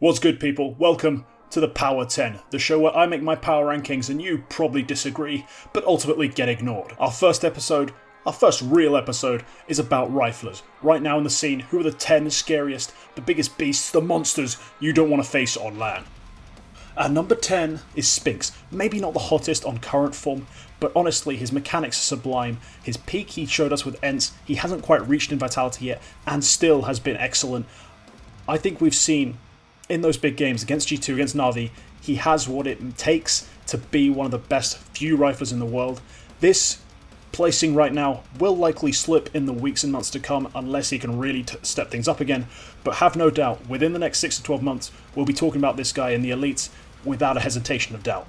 What's good, people? Welcome to the Power 10, the show where I make my power rankings and you probably disagree, but ultimately get ignored. Our first real episode, is about riflers. Right now in the scene, who are the 10 scariest, the biggest beasts, the monsters you don't want to face on land. At number 10 is Sphinx. Maybe not the hottest on current form, but honestly his mechanics are sublime. His peak he showed us with Ents, he hasn't quite reached in Vitality yet, and still has been excellent. I think we've seen in those big games against G2, against Na'Vi, he has what it takes to be one of the best few riflers in the world. This placing right now will likely slip in the weeks and months to come unless he can really step things up again, but have no doubt, within the next 6 to 12 months, we'll be talking about this guy in the elites without a hesitation of doubt.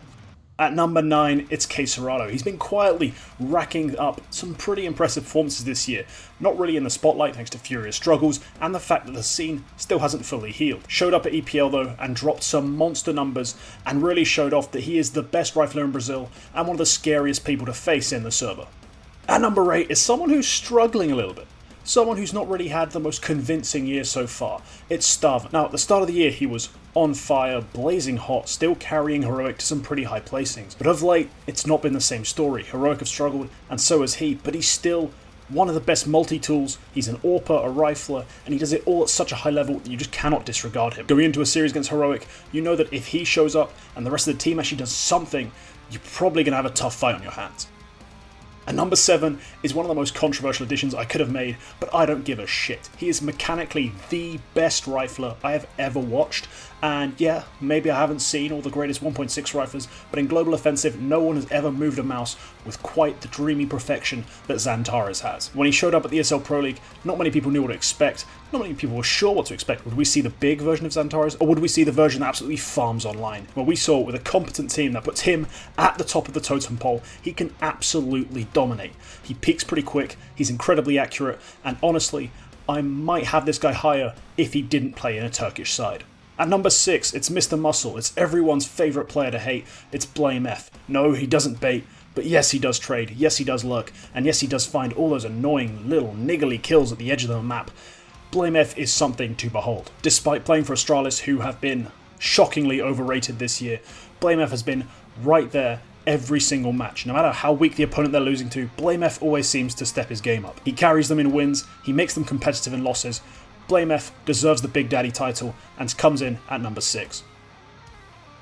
At number 9, it's QueSerado. He's been quietly racking up some pretty impressive performances this year, not really in the spotlight thanks to Furious struggles and the fact that the scene still hasn't fully healed. Showed up at EPL though and dropped some monster numbers and really showed off that he is the best rifler in Brazil and one of the scariest people to face in the server. At number 8 is someone who's struggling a little bit. Someone who's not really had the most convincing year so far. It's Starvin. Now, at the start of the year, he was on fire, blazing hot, still carrying Heroic to some pretty high placings. But of late, it's not been the same story. Heroic have struggled, and so has he, but he's still one of the best multi-tools. He's an AWPer, a rifler, and he does it all at such a high level that you just cannot disregard him. Going into a series against Heroic, you know that if he shows up and the rest of the team actually does something, you're probably going to have a tough fight on your hands. And number 7 is one of the most controversial additions I could have made, but I don't give a shit. He is mechanically the best rifler I have ever watched, and yeah, maybe I haven't seen all the greatest 1.6 riflers, but in Global Offensive, no one has ever moved a mouse with quite the dreamy perfection that Zantaros has. When he showed up at the ESL Pro League, not many people knew what to expect, not many people were sure what to expect. Would we see the big version of Zantaros, or would we see the version that absolutely farms online? Well, we saw with a competent team that puts him at the top of the totem pole, he can absolutely dominate. He peaks pretty quick, he's incredibly accurate, and honestly, I might have this guy higher if he didn't play in a Turkish side. At number 6, it's Mr. Muscle. It's everyone's favourite player to hate. It's blameF. No, he doesn't bait, but yes, he does trade, yes, he does lurk, and yes, he does find all those annoying little niggly kills at the edge of the map. blameF is something to behold. Despite playing for Astralis, who have been shockingly overrated this year, blameF has been right there every single match. No matter how weak the opponent they're losing to, blameF always seems to step his game up. He carries them in wins, he makes them competitive in losses. blameF deserves the Big Daddy title and comes in at number 6.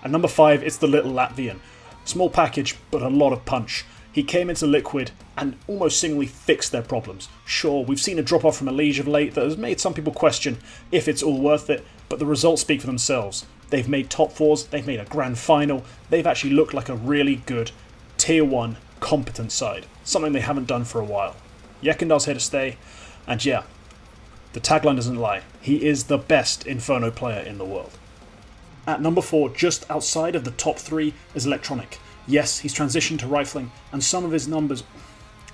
At number 5, it's the little Latvian. Small package, but a lot of punch. He came into Liquid and almost singly fixed their problems. Sure, we've seen a drop-off from Elige of late that has made some people question if it's all worth it, but the results speak for themselves. They've made top 4s, they've made a grand final, they've actually looked like a really good tier 1 competent side. Something they haven't done for a while. Yekendar's here to stay, and yeah, the tagline doesn't lie. He is the best Inferno player in the world. At number 4, just outside of the top 3, is Electronic. Yes, he's transitioned to rifling, and some of his numbers...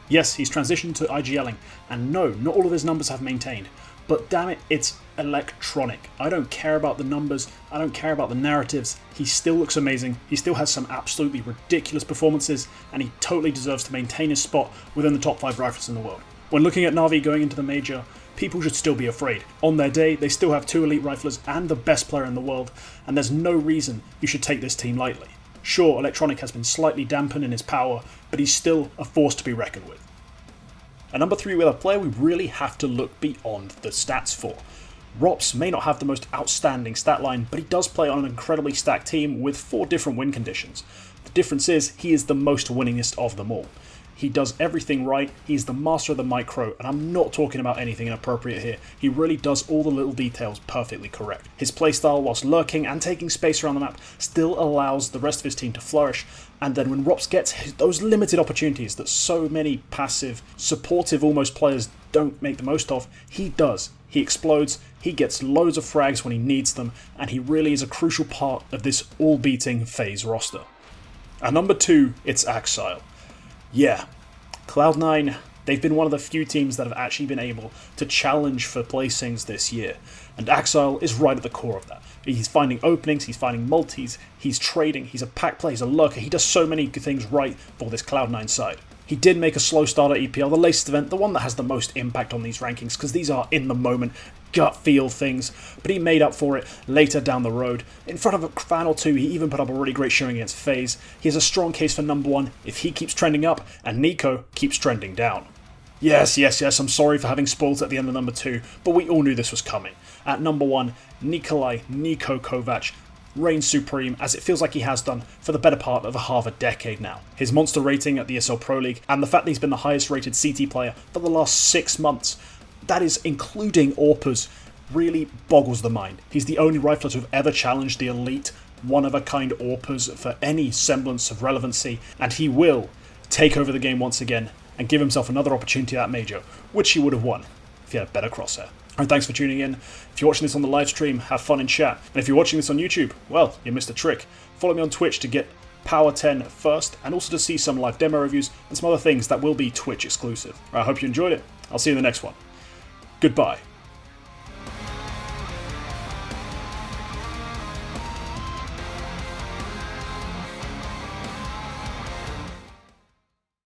Yes, he's transitioned to IGLing, and no, not all of his numbers have maintained. But damn it, it's Electronic. I don't care about the numbers, I don't care about the narratives. He still looks amazing, he still has some absolutely ridiculous performances, and he totally deserves to maintain his spot within the top 5 riflers in the world. When looking at Na'Vi going into the major, people should still be afraid. On their day, they still have 2 elite riflers and the best player in the world, and there's no reason you should take this team lightly. Sure, Electronic has been slightly dampened in his power, but he's still a force to be reckoned with. At number 3, we have a player we really have to look beyond the stats for. Rops may not have the most outstanding stat line, but he does play on an incredibly stacked team with 4 different win conditions. The difference is, he is the most winningest of them all. He does everything right, he's the master of the micro, and I'm not talking about anything inappropriate here. He really does all the little details perfectly correct. His playstyle, whilst lurking and taking space around the map, still allows the rest of his team to flourish, and then when Rops gets those limited opportunities that so many passive, supportive almost players don't make the most of, he does. He explodes, he gets loads of frags when he needs them, and he really is a crucial part of this all-beating FaZe roster. At number 2, it's Axile. Yeah, Cloud9, they've been one of the few teams that have actually been able to challenge for placings this year, and Axile is right at the core of that. He's finding openings, he's finding multis, he's trading, he's a pack player, he's a lurker, he does so many good things right for this Cloud9 side. He did make a slow start at EPL, the latest event, the one that has the most impact on these rankings, because these are in the moment gut feel things, but he made up for it later down the road. In front of a fan or two, he even put up a really great showing against FaZe. He has a strong case for number 1 if he keeps trending up and Nico keeps trending down. Yes, I'm sorry for having spoiled at the end of number 2, but we all knew this was coming. At number 1, Niko Kovac reigns supreme, as it feels like he has done for the better part of half a decade now. His monster rating at the ESL Pro League, and the fact that he's been the highest rated CT player for the last 6 months, that is including AWPers, really boggles the mind. He's the only rifler to have ever challenged the elite, one-of-a-kind AWPers for any semblance of relevancy, and he will take over the game once again and give himself another opportunity at that major, which he would have won if he had a better crosshair. And thanks for tuning in. If you're watching this on the live stream, have fun in chat. And if you're watching this on YouTube, well, you missed a trick. Follow me on Twitch to get Power 10 first, and also to see some live demo reviews and some other things that will be Twitch exclusive. I hope you enjoyed it. I'll see you in the next one. Goodbye.